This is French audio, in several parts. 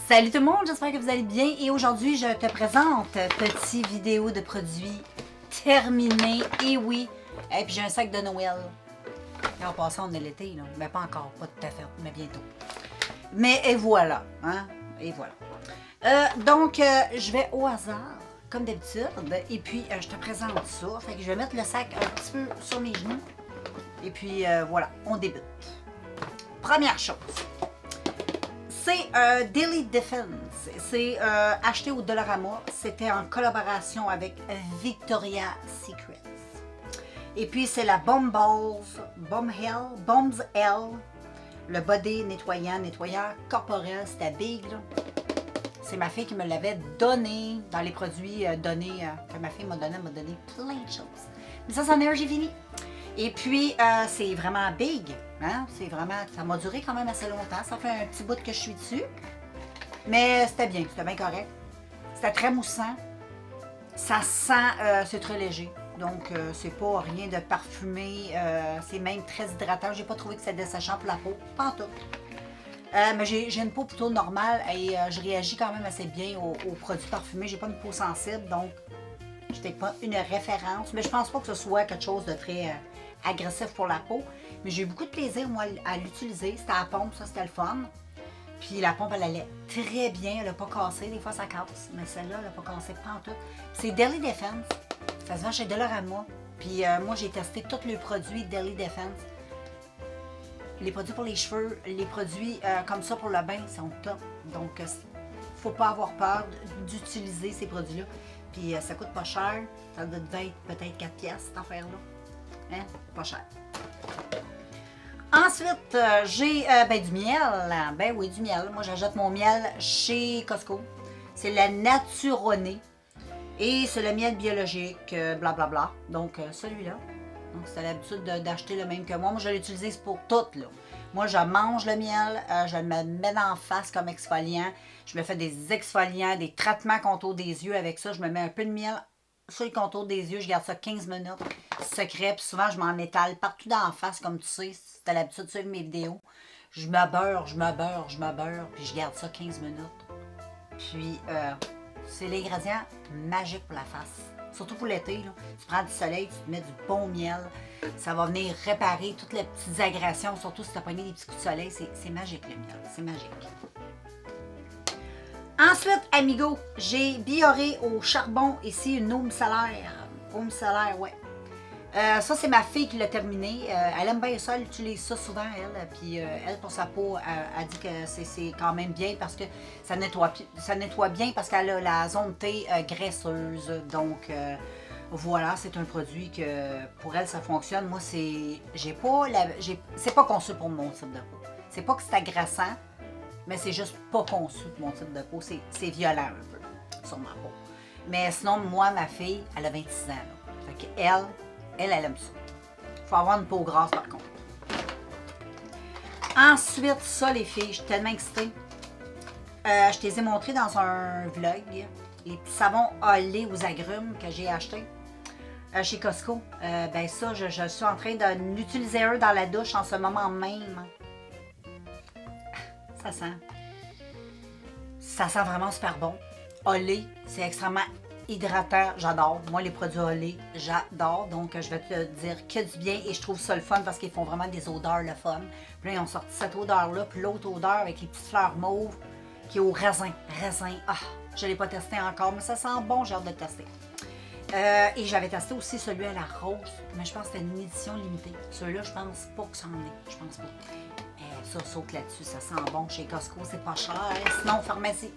Salut tout le monde, j'espère que vous allez bien et aujourd'hui je te présente petite vidéo de produits terminés et oui, et puis j'ai un sac de Noël. Et en passant on est l'été là, mais pas encore, pas tout à fait, mais bientôt. Mais et voilà, hein, et voilà. Je vais au hasard comme d'habitude et puis je te présente ça. Fait que je vais mettre le sac un petit peu sur mes genoux et puis voilà, on débute. Première chose. C'est Daily Defense. C'est acheté au Dollarama. C'était en collaboration avec Victoria's Secret. Et puis c'est la Bombs L. Le body nettoyant corporel. C'était big là. C'est ma fille qui me l'avait donné dans les produits donnés que ma fille m'a donné plein de choses. Mais ça, c'en est un, j'ai fini. Et puis, c'est vraiment big. Hein? C'est vraiment, ça m'a duré quand même assez longtemps. Ça fait un petit bout que je suis dessus. Mais c'était bien correct. C'était très moussant. Ça sent, c'est très léger. Donc, c'est pas rien de parfumé. C'est même très hydratant. J'ai pas trouvé que c'était desséchant pour la peau. Pas en tout. Mais j'ai une peau plutôt normale et je réagis quand même assez bien aux produits parfumés. J'ai pas une peau sensible, donc je n'ai pas une référence. Mais je pense pas que ce soit quelque chose de très agressif pour la peau. Mais j'ai eu beaucoup de plaisir, moi, à l'utiliser. C'était à la pompe, ça, c'était le fun. Puis la pompe, elle allait très bien. Elle n'a pas cassé. Des fois, ça casse. Mais celle-là, elle n'a pas cassé pantoute. C'est Daily Defense. Ça se vend chez Dollarama. Puis moi, j'ai testé tous les produits Daily Defense. Les produits pour les cheveux, les produits comme ça pour le bain, sont top. Donc, faut pas avoir peur d'utiliser ces produits-là. Puis, ça coûte pas cher. Ça devait être peut-être 4 piastres, cette affaire-là. Hein? Pas cher. Ensuite, j'ai du miel. Ben oui, du miel. Moi, j'achète mon miel chez Costco. C'est la Naturonée. Et c'est le miel biologique, blablabla. Donc, celui-là. Donc, c'est l'habitude d'acheter le même que moi. Moi, je l'utilise pour tout, là. Moi, je mange le miel, je le mets en face comme exfoliant. Je me fais des exfoliants, des traitements contour des yeux avec ça. Je me mets un peu de miel sur le contour des yeux. Je garde ça 15 minutes. Secret. Puis souvent, je m'en étale partout dans la face, comme tu sais, si tu as l'habitude de suivre mes vidéos. Je me beurre. Puis je garde ça 15 minutes. Puis, c'est l'ingrédient magique pour la face. Surtout pour l'été, là. Tu prends du soleil, tu te mets du bon miel. Ça va venir réparer toutes les petites agressions, surtout si tu as pogné des petits coups de soleil. C'est magique, le miel. C'est magique. Ensuite, amigo, j'ai bioré au charbon ici une Home Solaire. Home Solaire, ouais. Ça, c'est ma fille qui l'a terminé. Elle aime bien ça, elle utilise ça souvent, elle. Puis elle, pour sa peau, elle dit que c'est quand même bien parce que ça nettoie bien parce qu'elle a la zone T graisseuse. Donc, voilà, c'est un produit que pour elle, ça fonctionne. Moi, c'est pas conçu pour mon type de peau. C'est pas que c'est agressant, mais c'est juste pas conçu pour mon type de peau. C'est violent un peu sur ma peau. Mais sinon, moi, ma fille, elle a 26 ans. Là. Fait qu'elle aime ça. Il faut avoir une peau grasse, par contre. Ensuite, ça, les filles, je suis tellement excitée. Je te les ai montrés dans un vlog. Les petits savons Olé aux agrumes que j'ai achetés chez Costco. Ben ça, je suis en train d'en utiliser un dans la douche en ce moment même. Ça sent vraiment super bon. Olé, c'est extrêmement hydratant, j'adore. Moi, les produits Olé, j'adore. Donc, je vais te dire que du bien et je trouve ça le fun parce qu'ils font vraiment des odeurs le fun. Puis là, ils ont sorti cette odeur-là, puis l'autre odeur avec les petites fleurs mauves qui est au raisin. Je ne l'ai pas testé encore, mais ça sent bon, j'ai hâte de le tester. Et j'avais testé aussi celui à la rose, mais je pense que c'était une édition limitée. Celui-là, je pense pas que ça en est. Je pense pas. Ça saute là-dessus, ça sent bon chez Costco, c'est pas cher. Sinon, pharmacie.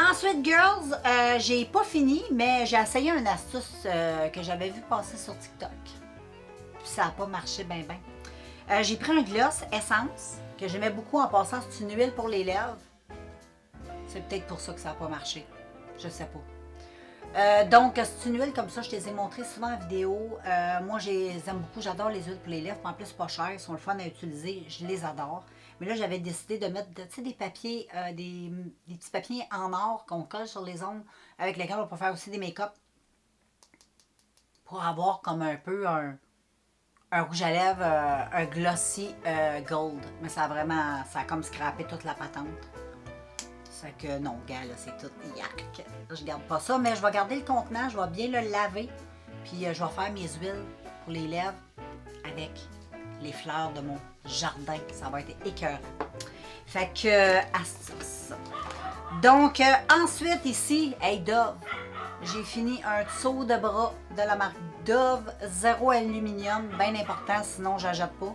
Ensuite, girls, j'ai pas fini, mais j'ai essayé une astuce que j'avais vu passer sur TikTok. Puis ça n'a pas marché ben. J'ai pris un gloss essence que j'aimais beaucoup en passant, c'est une huile pour les lèvres. C'est peut-être pour ça que ça n'a pas marché. Je sais pas. Donc, c'est une huile comme ça, je te les ai montrées souvent en vidéo. Moi, je les aime beaucoup, j'adore les huiles pour les lèvres. En plus, c'est pas cher, ils sont le fun à utiliser, je les adore. Mais là, j'avais décidé de mettre des papiers, des petits papiers en or qu'on colle sur les ongles, avec lesquels on peut faire aussi des make-up. Pour avoir comme un peu un rouge à lèvres, un glossy gold. Mais ça a comme scrappé toute la patente. C'est que non, gars, là, c'est tout yak. Je garde pas ça, mais je vais garder le contenant, je vais bien le laver. Puis je vais faire mes huiles pour les lèvres avec les fleurs de mon jardin. Ça va être écœurant. Fait que, astuce. Donc, ensuite, ici, hey, Dove. J'ai fini un dessous de bras de la marque Dove, zéro aluminium, bien important, sinon j'achète pas.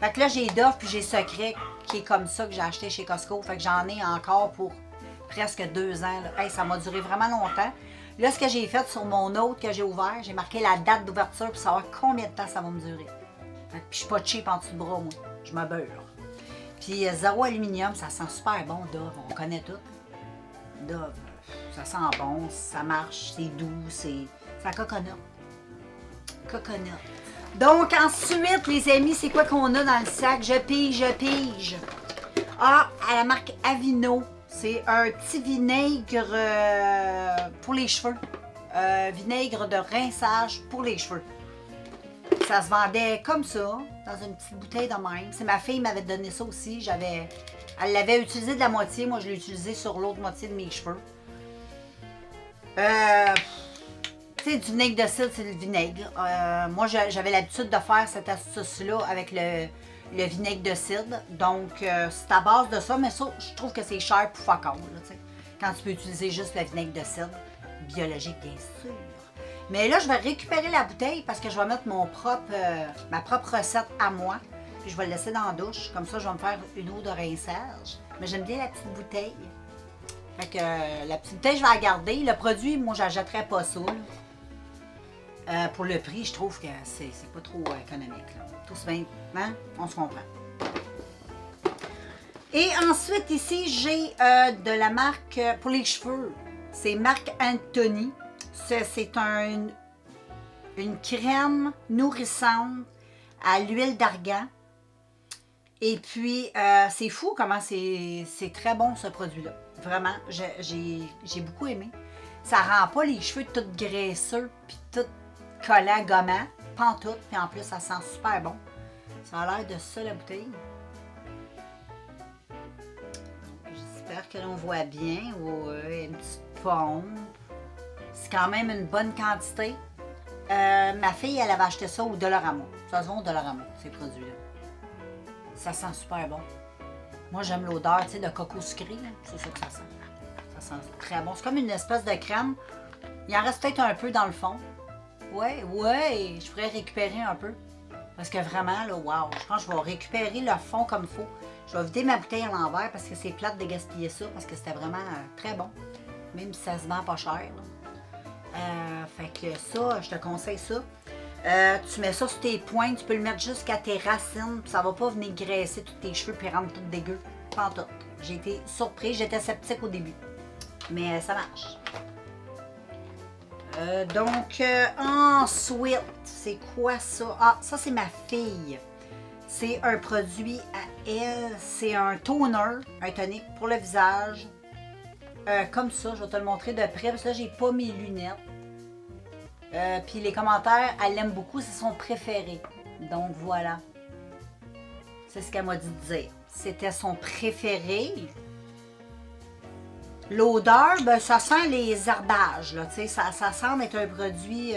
Fait que là, j'ai Dove, puis j'ai Secret, qui est comme ça, que j'ai acheté chez Costco. Fait que j'en ai encore pour presque 2 ans. Là. Hey, ça m'a duré vraiment longtemps. Là, ce que j'ai fait sur mon autre que j'ai ouvert, j'ai marqué la date d'ouverture pour savoir combien de temps ça va me durer. Fait que, puis je suis pas cheap en dessous du bras, moi. Je me beurre. Puis zéro aluminium, ça sent super bon, Dove. On connaît tout. Dove, ça sent bon, ça marche, c'est doux, c'est coconut. Coconut. Donc, ensuite, les amis, c'est quoi qu'on a dans le sac? Je pige. Ah, à la marque Avino. C'est un petit vinaigre pour les cheveux. Vinaigre de rinçage pour les cheveux. Ça se vendait comme ça, dans une petite bouteille de même. C'est ma fille qui m'avait donné ça aussi. Elle l'avait utilisé de la moitié. Moi, je l'ai utilisé sur l'autre moitié de mes cheveux. Tu sais, du vinaigre de cidre, c'est le vinaigre. Moi, j'avais l'habitude de faire cette astuce-là avec le vinaigre de cidre. Donc, c'est à base de ça, mais ça, je trouve que c'est cher pour fuck all, là, quand tu peux utiliser juste le vinaigre de cidre. Biologique, bien sûr. Mais là, je vais récupérer la bouteille parce que je vais mettre ma propre recette à moi. Puis je vais le laisser dans la douche. Comme ça, je vais me faire une eau de rinçage. Mais j'aime bien la petite bouteille. Fait que la petite bouteille, je vais la garder. Le produit, moi, je n'achèterais pas ça. Pour le prix, je trouve que c'est pas trop économique. Là. Tout se bien, hein? On se comprend. Et ensuite, ici, j'ai de la marque pour les cheveux. C'est Marc Anthony. C'est une crème nourrissante à l'huile d'argan. Et puis, c'est fou comment c'est très bon ce produit-là. Vraiment, j'ai beaucoup aimé. Ça rend pas les cheveux tout graisseux puis tout collants, gommants, pantoute. Puis en plus, ça sent super bon. Ça a l'air de ça, la bouteille. J'espère que l'on voit bien. Ouais, une petite pompe. C'est quand même une bonne quantité. Ma fille, elle avait acheté ça au Dollarama. Ça se vend au Dollarama, ces produits-là. Ça sent super bon. Moi, j'aime l'odeur, tu sais, de coco sucré. C'est ça que ça sent. Ça sent très bon. C'est comme une espèce de crème. Il en reste peut-être un peu dans le fond. Ouais, je pourrais récupérer un peu. Parce que vraiment, là, wow, je pense que je vais récupérer le fond comme il faut. Je vais vider ma bouteille à l'envers parce que c'est plate de gaspiller ça, parce que c'était vraiment très bon. Même si ça se vend pas cher. Fait que ça, je te conseille ça. Tu mets ça sur tes pointes, tu peux le mettre jusqu'à tes racines, puis ça va pas venir graisser tous tes cheveux puis rendre tout dégueu. Pas en tout. J'ai été surprise, j'étais sceptique au début. Mais ça marche. Donc, ensuite, c'est quoi ça? Ah, ça, c'est ma fille. C'est un produit à elle. C'est un toner, un tonique pour le visage. Comme ça, je vais te le montrer de près, parce que là, j'ai pas mes lunettes. Puis les commentaires, elle l'aime beaucoup, c'est son préféré. Donc, voilà. C'est ce qu'elle m'a dit de dire. C'était son préféré. L'odeur, ben, ça sent les herbages, là, ça semble être un produit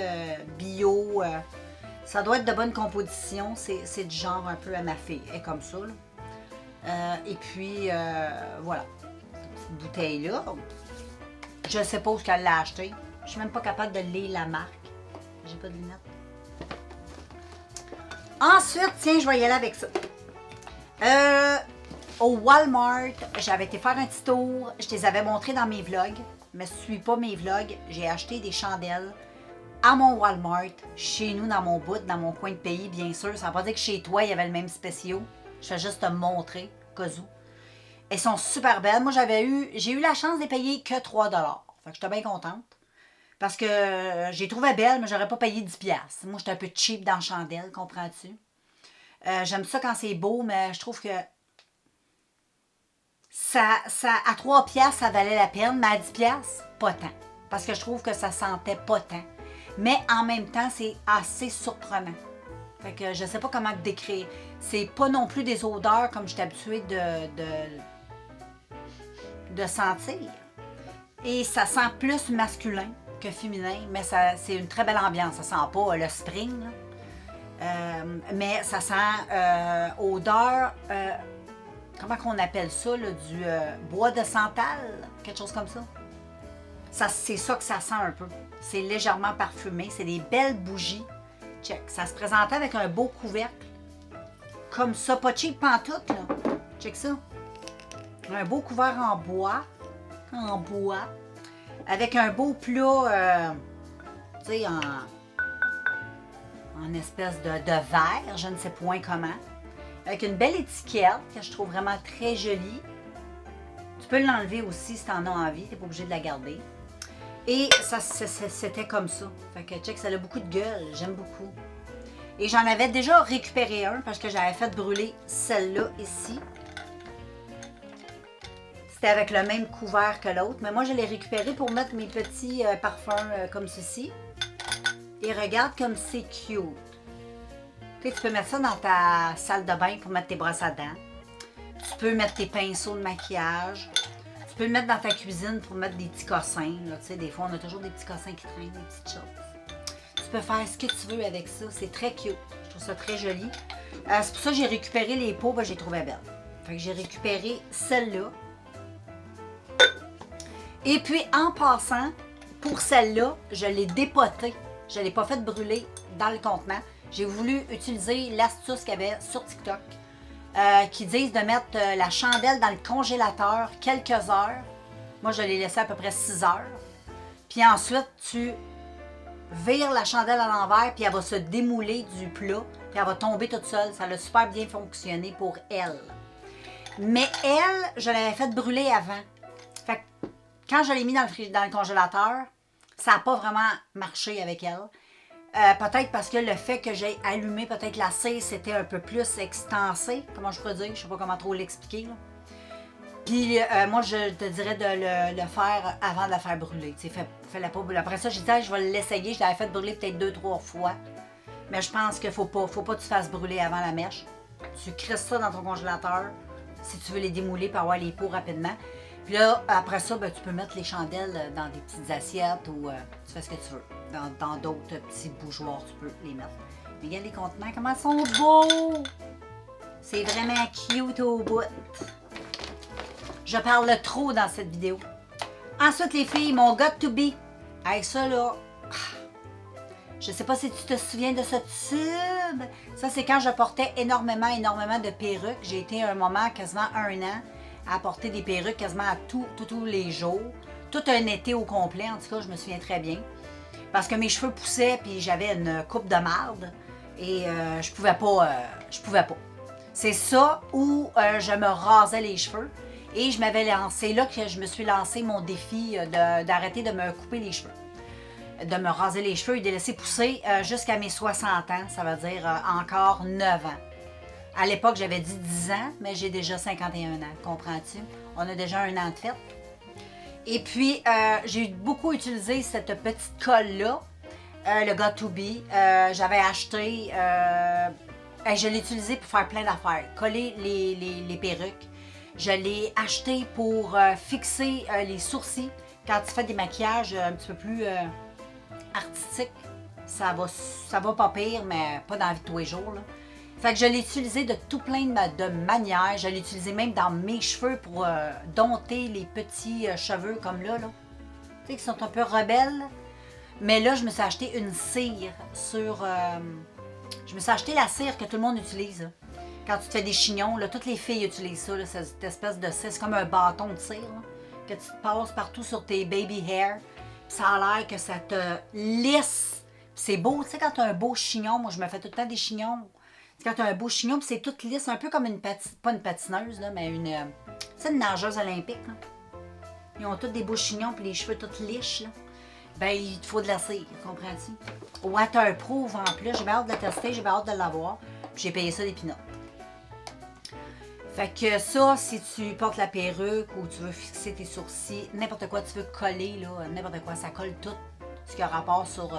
bio. Ça doit être de bonne composition. C'est du genre un peu à ma fille. Elle est comme ça. Là. Et puis, voilà. Cette bouteille-là, je sais pas où elle l'a acheté. Je suis même pas capable de lire la marque. J'ai pas de lunettes. Ensuite, tiens, je vais y aller avec ça. Au Walmart, j'avais été faire un petit tour. Je te les avais montrés dans mes vlogs. Mais si tu ne suis pas mes vlogs, j'ai acheté des chandelles à mon Walmart, chez nous, dans mon bout, dans mon coin de pays, bien sûr. Ça ne veut pas dire que chez toi, il y avait le même spéciaux. Je fais juste te montrer, cas où. Elles sont super belles. Moi, j'ai eu la chance de les payer que 3 $. Fait que j'étais bien contente. Parce que j'ai trouvé belle, mais j'aurais pas payé 10 $. Moi, j'étais un peu cheap dans chandelle, comprends-tu? J'aime ça quand c'est beau, mais je trouve que ça à 3 $, ça valait la peine, mais à 10 $, pas tant. Parce que je trouve que ça sentait pas tant. Mais en même temps, c'est assez surprenant. Fait que je sais pas comment te décrire. C'est pas non plus des odeurs comme je suis habituée de sentir. Et ça sent plus masculin que féminin, mais c'est une très belle ambiance. Ça sent pas le spring, mais ça sent odeur, comment qu'on appelle ça, là, du bois de santal, quelque chose comme ça. C'est ça que ça sent un peu. C'est légèrement parfumé, c'est des belles bougies. Check. Ça se présentait avec un beau couvercle, comme ça, pas cheap pantoute, là. Check ça. Un beau couvert en bois, avec un beau plat, tu sais, en espèce de verre, je ne sais point comment, avec une belle étiquette que je trouve vraiment très jolie. Tu peux l'enlever aussi si tu en as envie, tu n'es pas obligé de la garder. Et ça, c'était comme ça. Fait que check, ça a beaucoup de gueule, j'aime beaucoup. Et j'en avais déjà récupéré un parce que j'avais fait brûler celle-là ici. C'était avec le même couvert que l'autre, mais moi je l'ai récupéré pour mettre mes petits parfums comme ceci. Et regarde comme c'est cute. Tu sais, tu peux mettre ça dans ta salle de bain pour mettre tes brosses à dents. Tu peux mettre tes pinceaux de maquillage. Tu peux le mettre dans ta cuisine pour mettre des petits cossins. Là. Tu sais, des fois, on a toujours des petits cossins qui traînent, des petites choses. Tu peux faire ce que tu veux avec ça. C'est très cute. Je trouve ça très joli. C'est pour ça que j'ai récupéré les pots. Ben, j'ai trouvé belle. Fait que j'ai récupéré celle-là. Et puis, en passant, pour celle-là, je l'ai dépotée. Je ne l'ai pas fait brûler dans le contenant. J'ai voulu utiliser l'astuce qu'il y avait sur TikTok qui disent de mettre la chandelle dans le congélateur quelques heures. Moi, je l'ai laissé à peu près 6 heures. Puis ensuite, tu vires la chandelle à l'envers, puis elle va se démouler du plat, puis elle va tomber toute seule. Ça a super bien fonctionné pour elle. Mais elle, je l'avais fait brûler avant. Fait que quand je l'ai mis dans le congélateur, ça n'a pas vraiment marché avec elle. Peut-être parce que le fait que j'ai allumé peut-être la cire, c'était un peu plus extensé. Comment je pourrais dire? Je ne sais pas comment trop l'expliquer. Là. Puis moi, je te dirais de le faire avant de la faire brûler. Fais-la pas brûler. Après ça, j'ai dit, je vais l'essayer. Je l'avais fait brûler peut-être 2-3 fois. Mais je pense qu'il faut pas que tu fasses brûler avant la mèche. Tu crisses ça dans ton congélateur si tu veux les démouler pour avoir les pots rapidement. Puis là, après ça, ben, tu peux mettre les chandelles dans des petites assiettes ou tu fais ce que tu veux. Dans d'autres petits bougeoirs, tu peux les mettre. Mais regarde les contenants, comment ils sont beaux! C'est vraiment cute au bout. Je parle trop dans cette vidéo. Ensuite, les filles, mon got to be. Avec ça, là, je sais pas si tu te souviens de ce tube. Ça, c'est quand je portais énormément de perruques. J'ai été un moment, quasiment 1 an, à porter des perruques quasiment à tous les jours. Tout un été au complet, en tout cas, je me souviens très bien. Parce que mes cheveux poussaient, puis j'avais une coupe de marde. Et je pouvais pas. C'est ça où je me rasais les cheveux. Et je m'avais lancé, là que je me suis lancé mon défi d'arrêter de me couper les cheveux. De me raser les cheveux et de les laisser pousser jusqu'à mes 60 ans. Ça veut dire encore 9 ans. À l'époque, j'avais dit 10 ans, mais j'ai déjà 51 ans. Comprends-tu? On a déjà 1 an de fête. Et puis, j'ai beaucoup utilisé cette petite colle-là, le Got To Be. J'avais acheté, je l'ai utilisé pour faire plein d'affaires. Coller les perruques. Je l'ai acheté pour fixer les sourcils. Quand tu fais des maquillages un petit peu plus artistiques, ça va pas pire, mais pas dans la vie de tous les jours, là. Fait que je l'ai utilisé de tout plein de manières. Je l'ai utilisé même dans mes cheveux pour dompter les petits cheveux comme là. Tu sais, qui sont un peu rebelles. Mais là, je me suis acheté une cire sur... je me suis acheté la cire que tout le monde utilise. Là. Quand tu te fais des chignons, là, toutes les filles utilisent ça. Là, cette espèce de cire, c'est comme un bâton de cire là, que tu te passes partout sur tes baby hair. Puis ça a l'air que ça te lisse. C'est beau, tu sais, quand tu as un beau chignon, moi je me fais tout le temps des chignons. Quand tu as un beau chignon, puis c'est tout lisse, un peu comme pas une patineuse, là, mais une nageuse olympique. Là. Ils ont tous des beaux chignons, puis les cheveux tous liches. Là. Ben, il te faut de la cire, comprends-tu? Waterproof en plus, j'ai hâte de la tester, j'ai hâte de l'avoir. Puis j'ai payé ça des pinottes. Fait que ça, si tu portes la perruque ou tu veux fixer tes sourcils, n'importe quoi tu veux coller, là, n'importe quoi, ça colle tout ce qui a rapport sur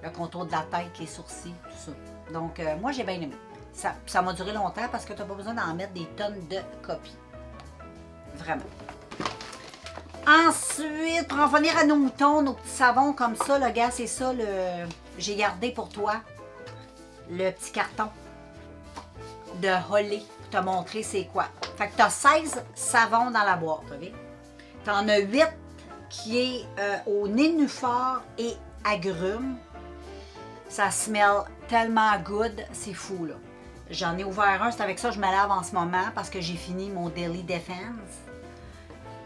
le contour de la tête, les sourcils, tout ça. Donc, moi, j'ai bien aimé. Ça m'a duré longtemps parce que tu n'as pas besoin d'en mettre des tonnes de copies. Vraiment. Ensuite, pour en venir à nos moutons, nos petits savons comme ça, le gars, c'est ça, j'ai gardé pour toi le petit carton de Holly pour te montrer c'est quoi. Fait que tu as 16 savons dans la boîte, ok? Tu en as 8 qui est au nénuphar et agrumes. Ça smell tellement good, c'est fou, là. J'en ai ouvert un, c'est avec ça que je me lave en ce moment parce que j'ai fini mon Daily Defense.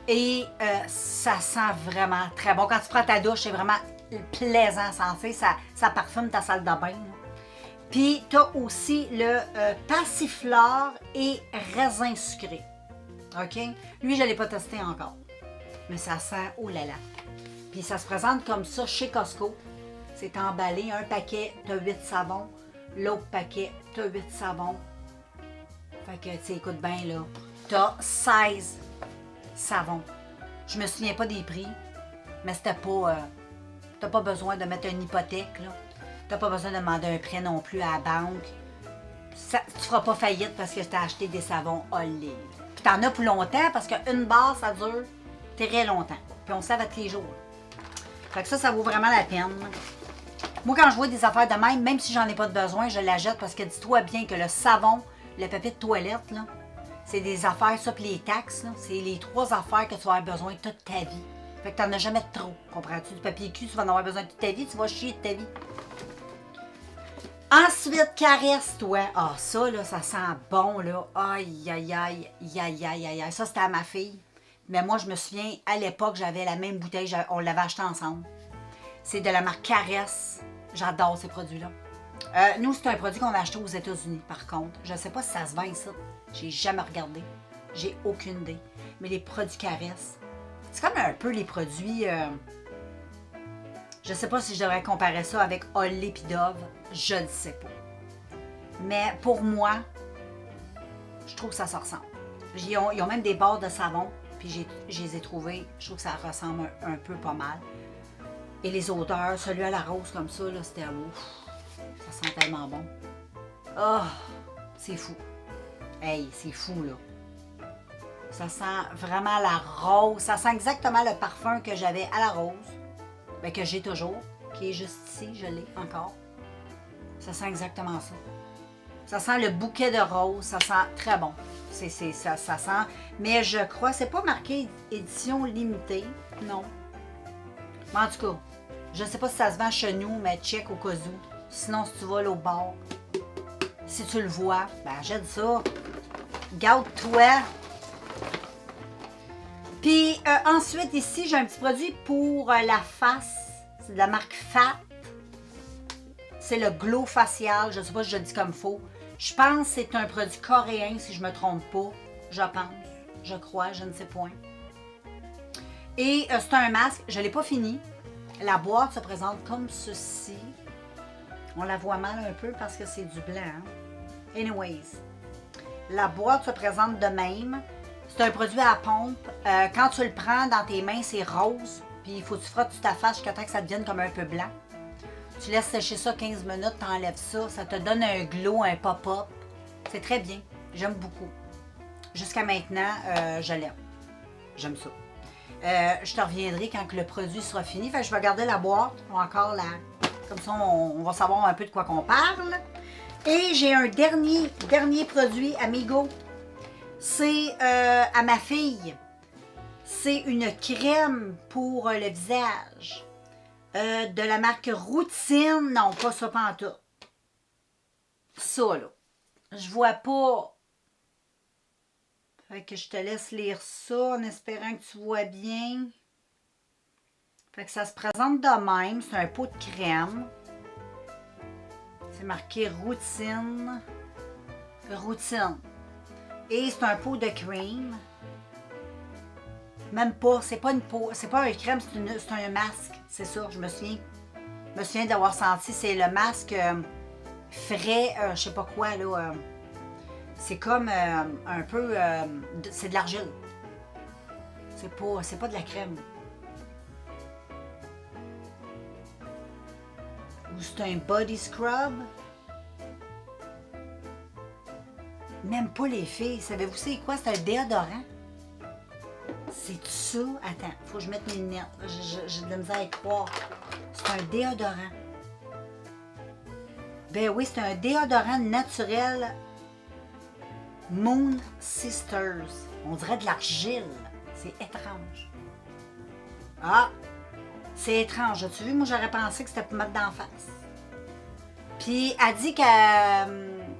Et ça sent vraiment très bon. Quand tu prends ta douche, c'est vraiment plaisant à sentir. Ça parfume ta salle de bain, là. Puis, tu as aussi le passiflore et raisin sucré. OK? Lui, je ne l'ai pas testé encore. Mais ça sent oh là là. Puis, ça se présente comme ça chez Costco. C'est emballé. Un paquet, tu as 8 savons. L'autre paquet, tu as 8 savons. Fait que, tu sais, écoute bien, là. Tu as 16 savons. Je me souviens pas des prix, mais c'était pas... t'as pas besoin de mettre une hypothèque, là. T'as pas besoin de demander un prêt non plus à la banque. Tu feras pas faillite parce que tu as acheté des savons Olé. Puis t'en as pour longtemps parce qu'une barre, ça dure très longtemps. Puis on se lave à tous les jours. Fait que ça vaut vraiment la peine. Moi, quand je vois des affaires de même si j'en ai pas de besoin, je la jette parce que dis-toi bien que le savon, le papier de toilette, là, c'est des affaires, ça, puis les taxes, là, c'est les 3 affaires que tu vas avoir besoin toute ta vie. Fait que t'en as jamais de trop, comprends-tu? Du papier cul, tu vas en avoir besoin toute ta vie, tu vas chier de ta vie. Ensuite, caresse, toi. Ah, ça, là, ça sent bon, là. Aïe, aïe, aïe, aïe, aïe, aïe, aïe. Ça, c'était à ma fille. Mais moi, je me souviens, à l'époque, j'avais la même bouteille, on l'avait acheté ensemble. C'est de la marque Caresse. J'adore ces produits-là. Nous, c'est un produit qu'on a acheté aux États-Unis, par contre. Je ne sais pas si ça se vend ici. J'ai jamais regardé. J'ai aucune idée. Mais les produits Caresse, c'est comme un peu les produits... je ne sais pas si je devrais comparer ça avec Olé et Dove. Je ne sais pas. Mais pour moi, je trouve que ça se ressemble. Ils ont même des barres de savon, puis je les ai trouvés. Je trouve que ça ressemble un peu pas mal. Et les odeurs, celui à la rose comme ça, là, c'était ouf. Ça sent tellement bon. Oh, c'est fou. Hey, c'est fou, là. Ça sent vraiment la rose. Ça sent exactement le parfum que j'avais à la rose. Bien, que j'ai toujours. Qui est juste ici, je l'ai encore. Ça sent exactement ça. Ça sent le bouquet de rose. Ça sent très bon. Ça sent... Mais je crois, c'est pas marqué édition limitée. Non. Mais en tout cas, je ne sais pas si ça se vend chez nous, mais check au cas où. Sinon, si tu vas au bar, si tu le vois, ben achète ça. Garde-toi. Puis ensuite, ici, j'ai un petit produit pour la face. C'est de la marque Fat. C'est le glow facial. Je ne sais pas si je le dis comme il faut. Je pense que c'est un produit coréen, si je ne me trompe pas. Je pense. Je crois, je ne sais point. Et c'est un masque. Je ne l'ai pas fini. La boîte se présente comme ceci. On la voit mal un peu parce que c'est du blanc. Hein? Anyways. La boîte se présente de même. C'est un produit à la pompe. Quand tu le prends dans tes mains, c'est rose. Puis il faut que tu frottes sur ta face jusqu'à temps que ça devienne comme un peu blanc. Tu laisses sécher ça 15 minutes, tu enlèves ça. Ça te donne un glow, un pop-up. C'est très bien. J'aime beaucoup. Jusqu'à maintenant, je l'aime. J'aime ça. Je te reviendrai quand le produit sera fini. Fait que je vais garder la boîte encore là. Comme ça, on va savoir un peu de quoi qu'on parle. Et j'ai un dernier produit, Amigo. C'est à ma fille. C'est une crème pour le visage. De la marque Routine. Non, pas ça, pantoute. Ça, là. Je vois pas. Fait que je te laisse lire ça en espérant que tu vois bien. Fait que ça se présente de même. C'est un pot de crème. C'est marqué Routine. Routine. Et c'est un pot de crème. Même pas, c'est pas une peau, c'est pas un crème, c'est un masque. C'est ça, je me souviens. Je me souviens d'avoir senti, c'est le masque frais, je sais pas quoi, là. C'est comme un peu, c'est de l'argile. C'est pas de la crème. Ou c'est un body scrub. Même pas les filles. Savez-vous c'est quoi? C'est un déodorant. C'est ça? Attends, faut que je mette mes lunettes. J'ai de la misère à y croire. C'est un déodorant. Ben oui, c'est un déodorant naturel Moon Sisters. On dirait de l'argile. C'est étrange. Ah! C'est étrange. As-tu vu? Moi, j'aurais pensé que c'était pour mettre d'en face. Puis, elle dit que...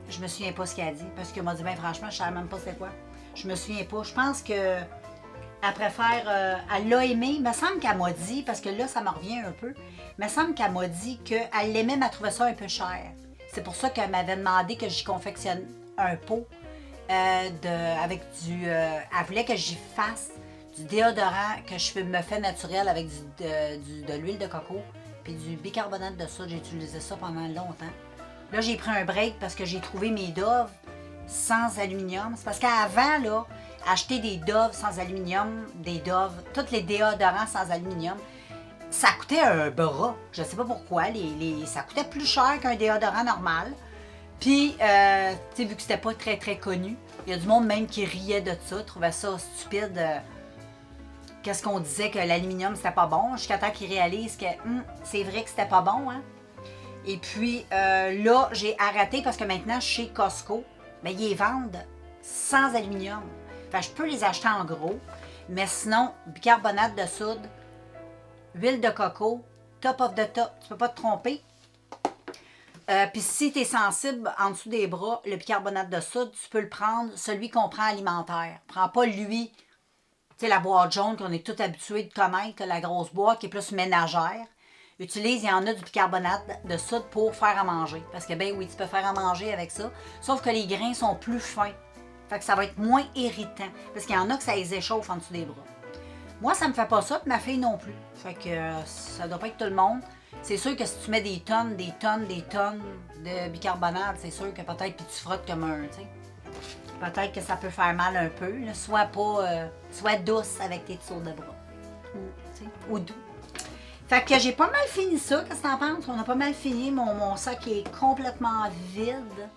je me souviens pas ce qu'elle a dit. Parce qu'elle m'a dit, ben franchement, je savais même pas c'était quoi. Je me souviens pas. Je pense que... Elle préfère... elle l'a aimé. Il me semble qu'elle m'a dit, parce que là, ça me revient un peu. Il me semble qu'elle m'a dit qu'elle l'aimait, mais elle trouvait ça un peu cher. C'est pour ça qu'elle m'avait demandé que j'y confectionne un pot avec du... elle voulait que j'y fasse du déodorant que je me fais naturel avec de l'huile de coco puis du bicarbonate de soude. J'ai utilisé ça pendant longtemps. Là, j'ai pris un break parce que j'ai trouvé mes Dove sans aluminium. C'est parce qu'avant, là, acheter des Dove sans aluminium, des Dove, tous les déodorants sans aluminium, ça coûtait un bras. Je ne sais pas pourquoi. Ça coûtait plus cher qu'un déodorant normal. Puis, tu sais, vu que c'était pas très, très connu, il y a du monde même qui riait de ça, trouvait ça stupide. Qu'est-ce qu'on disait que l'aluminium, c'était pas bon, jusqu'à temps qu'ils réalisent que c'est vrai que c'était pas bon. Hein? Et puis, là, j'ai arrêté parce que maintenant, chez Costco, ben, ils les vendent sans aluminium. Fait que je peux les acheter en gros, mais sinon, bicarbonate de soude, huile de coco, top of the top, tu peux pas te tromper. Puis si tu es sensible en dessous des bras, le bicarbonate de soude, tu peux le prendre, celui qu'on prend alimentaire. Prends pas lui, tu sais, la boîte jaune qu'on est tout habitué de connaître, la grosse boîte qui est plus ménagère. Utilise, il y en a du bicarbonate de soude pour faire à manger. Parce que ben oui, tu peux faire à manger avec ça. Sauf que les grains sont plus fins. Fait que ça va être moins irritant. Parce qu'il y en a que ça les échauffe en dessous des bras. Moi, ça me fait pas ça, puis ma fille non plus. Fait que ça doit pas être tout le monde. C'est sûr que si tu mets des tonnes de bicarbonate, c'est sûr que peut-être puis tu frottes comme un, tu sais. Peut-être que ça peut faire mal un peu. Là. Sois douce avec tes dessous de bras. Ou doux. Fait que j'ai pas mal fini ça. Qu'est-ce que t'en penses? On a pas mal fini. Mon sac est complètement vide.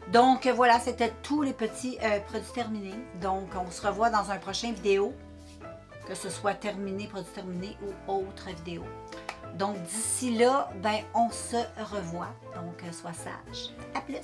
Donc voilà, c'était tous les petits produits terminés. Donc on se revoit dans un prochain vidéo. Que ce soit terminé, produit terminé ou autre vidéo. Donc d'ici là, ben on se revoit. Donc sois sage. À plus!